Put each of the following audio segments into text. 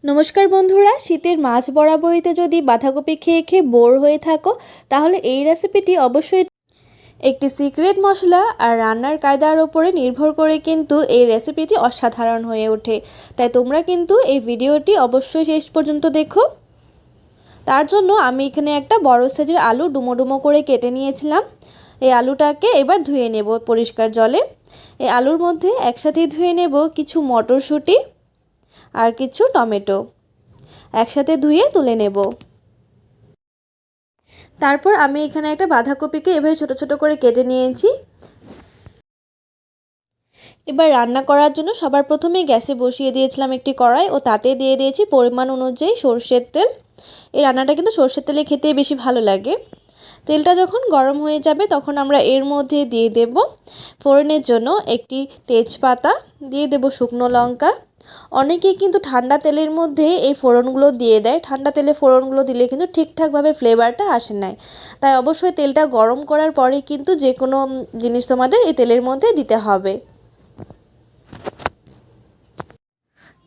নমস্কার বন্ধুরা, শীতের মাছ বরাবরিতে যদি বাঁধাকপি খেয়ে খেয়ে বোর হয়ে থাকো তাহলে এই রেসিপিটি অবশ্যই একটি সিক্রেট মশলা আর রান্নার কায়দার ওপরে নির্ভর করে কিন্তু এই রেসিপিটি অসাধারণ হয়ে ওঠে। তাই তোমরা কিন্তু এই ভিডিওটি অবশ্যই শেষ পর্যন্ত দেখো। তার জন্য আমি এখানে একটা বড় সাইজের আলু ডুমো ডুমো করে কেটে নিয়েছিলাম। এই আলুটাকে এবার ধুয়ে নেব পরিষ্কার জলে। এই আলুর মধ্যে একসাথে ধুয়ে নেব কিছু মটরশুঁটি আর কিছু টমেটো, একসাথে ধুয়ে তুলে নেব। তারপর আমি এখানে একটা বাঁধাকপিকে এভাবে ছোট ছোট করে কেটে নিয়েছি। এবার রান্না করার জন্য সবার প্রথমে গ্যাসে বসিয়ে দিয়েছিলাম একটি কড়াই ও তাতে দিয়ে দিয়েছি পরিমাণ অনুযায়ী সরষের তেল। এই রান্নাটা কিন্তু সরষের তেলে খেতে বেশি ভালো লাগে। তেলটা যখন গরম হয়ে যাবে তখন আমরা এর মধ্যে দিয়ে দেব ফোড়নের জন্য একটি তেজপাতা, দিয়ে দেব শুকনো লঙ্কা। অনেকেই কিন্তু ঠান্ডা তেলের মধ্যে এই ফোড়নগুলো দিয়ে দেয়। ঠান্ডা তেলে ফোড়নগুলো দিলে কিন্তু ঠিকঠাকভাবে ফ্লেভারটা আসে না। তাই অবশ্যই তেলটা গরম করার পরে কিন্তু যে কোনো জিনিস তোমাদের এই তেলের মধ্যে দিতে হবে।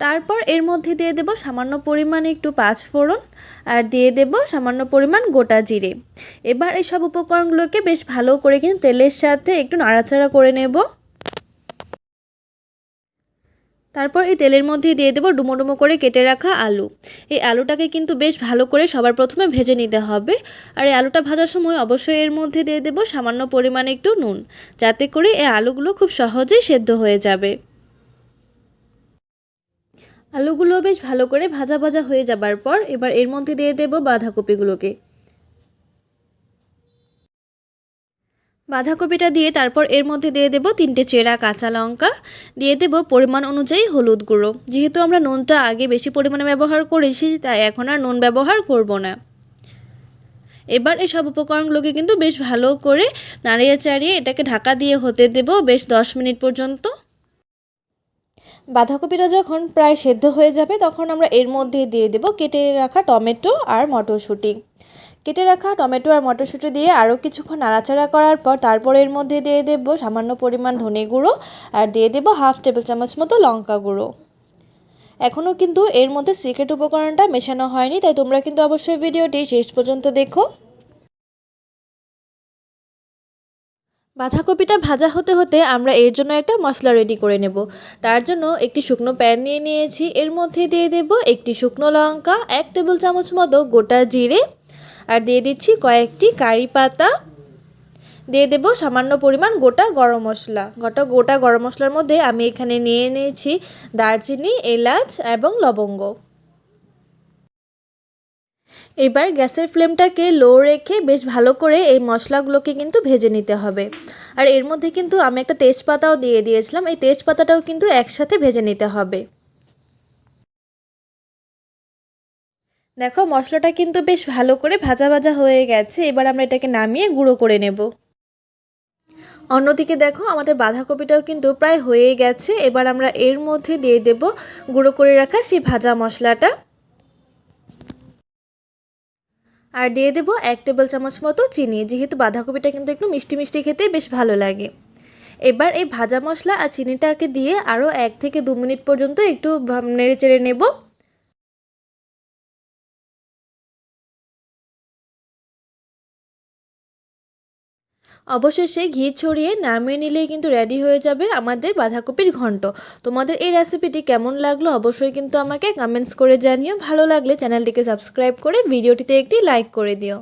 তারপর এর মধ্যে দিয়ে দেব সামান্য পরিমাণে একটু পাঁচফোড়ন আর দিয়ে দেব সামান্য পরিমাণ গোটা জিরে। এবার এই সব উপকরণগুলোকে বেশ ভালো করে কিন্তু তেলের সাথে একটু নাড়াচাড়া করে নেব। তারপর এই তেলের মধ্যে দিয়ে দেব ডুমো ডুমো করে কেটে রাখা আলু। এই আলুটাকে কিন্তু বেশ ভালো করে সবার প্রথমে ভেজে নিতে হবে। আর এই আলুটা ভাজার সময় অবশ্যই এর মধ্যে দিয়ে দেব সামান্য পরিমাণে একটু নুন, যাতে করে এই আলুগুলো খুব সহজেই সেদ্ধ হয়ে যাবে। আলুগুলো বেশ ভালো করে ভাজা ভাজা হয়ে যাবার পর এবার এর মধ্যে দিয়ে দেব বাঁধাকপিগুলোকে। বাঁধাকপিটা দিয়ে তারপর এর মধ্যে দিয়ে দেব 3টে চেরা কাঁচা লঙ্কা, দিয়ে দেব পরিমাণ অনুযায়ী হলুদ গুঁড়ো। যেহেতু আমরা নুনটা আগে বেশি পরিমাণে ব্যবহার করেছি তাই এখন আর নুন ব্যবহার করব না। এবার এই সব উপকরণগুলোকে কিন্তু বেশ ভালো করে নাড়িয়ে চাড়িয়ে এটাকে ঢাকা দিয়ে হতে দেব বেশ 10 মিনিট পর্যন্ত। বাঁধাকপিটা যখন প্রায় সেদ্ধ হয়ে যাবে তখন আমরা এর মধ্যে দিয়ে দেব কেটে রাখা টমেটো আর মটরশুঁটি। কেটে রাখা টমেটো আর মটরশুঁটি দিয়ে আরও কিছুক্ষণ নাড়াচাড়া করার পর তারপর এর মধ্যে দিয়ে দেব সামান্য পরিমাণ ধনে গুঁড়ো আর দিয়ে দেব হাফ টেবিল চামচ মতো লঙ্কা গুঁড়ো। এখনও কিন্তু এর মধ্যে সিক্রেট উপকরণটা মেশানো হয়নি, তাই তোমরা কিন্তু অবশ্যই ভিডিওটি শেষ পর্যন্ত দেখো। বাঁধাকপিটা ভাজা হতে হতে আমরা এর জন্য একটা মশলা রেডি করে নেব। তার জন্য একটি শুকনো প্যান নিয়ে নিয়েছি। এর মধ্যে দিয়ে দেব একটি শুকনো লঙ্কা, 1 টেবিল চামচ মতো গোটা জিরে আর দিয়ে দিচ্ছি কয়েকটি কারি পাতা, দিয়ে দেব সামান্য পরিমাণ গোটা গরম মশলা। গোটা গরম মশলার মধ্যে আমি এখানে নিয়ে নিয়েছি দারচিনি, এলাচ এবং লবঙ্গ। এবার গ্যাসের ফ্লেমটাকে লো রেখে বেশ ভালো করে এই মশলাগুলোকে কিন্তু ভেজে নিতে হবে। আর এর মধ্যে কিন্তু আমি একটা তেজপাতাও দিয়ে দিয়েছিলাম, এই তেজপাতাটাও কিন্তু একসাথে ভেজে নিতে হবে। দেখো মশলাটা কিন্তু বেশ ভালো করে ভাজা ভাজা হয়ে গেছে। এবার আমরা এটাকে নামিয়ে গুঁড়ো করে নেব। অন্যদিকে দেখো আমাদের বাঁধাকপিটাও কিন্তু প্রায় হয়ে গেছে। এবার আমরা এর মধ্যে দিয়ে দেব গুঁড়ো করে রাখা সেই ভাজা মশলাটা আর দিয়ে দেব 1 টেবিল চামচ মতো চিনি, যেহেতু বাঁধাকপিটা কিন্তু একটু মিষ্টি মিষ্টি খেতে বেশ ভালো লাগে। এবার এই ভাজা মশলা আর চিনিটাকে দিয়ে আরও 1 থেকে 2 মিনিট পর্যন্ত একটু নেড়ে চেড়ে নেব। অবশেষে ঘি ছড়িয়ে নামিয়ে নিলেই কিন্তু রেডি হয়ে যাবে আমাদের বাঁধাকপির ঘন্ট। তোমাদের এই রেসিপিটি কেমন লাগলো অবশ্যই কিন্তু আমাকে কমেন্টস করে জানিও। ভালো লাগলে চ্যানেলটিকে সাবস্ক্রাইব করে ভিডিওটিতে একটি লাইক করে দিও।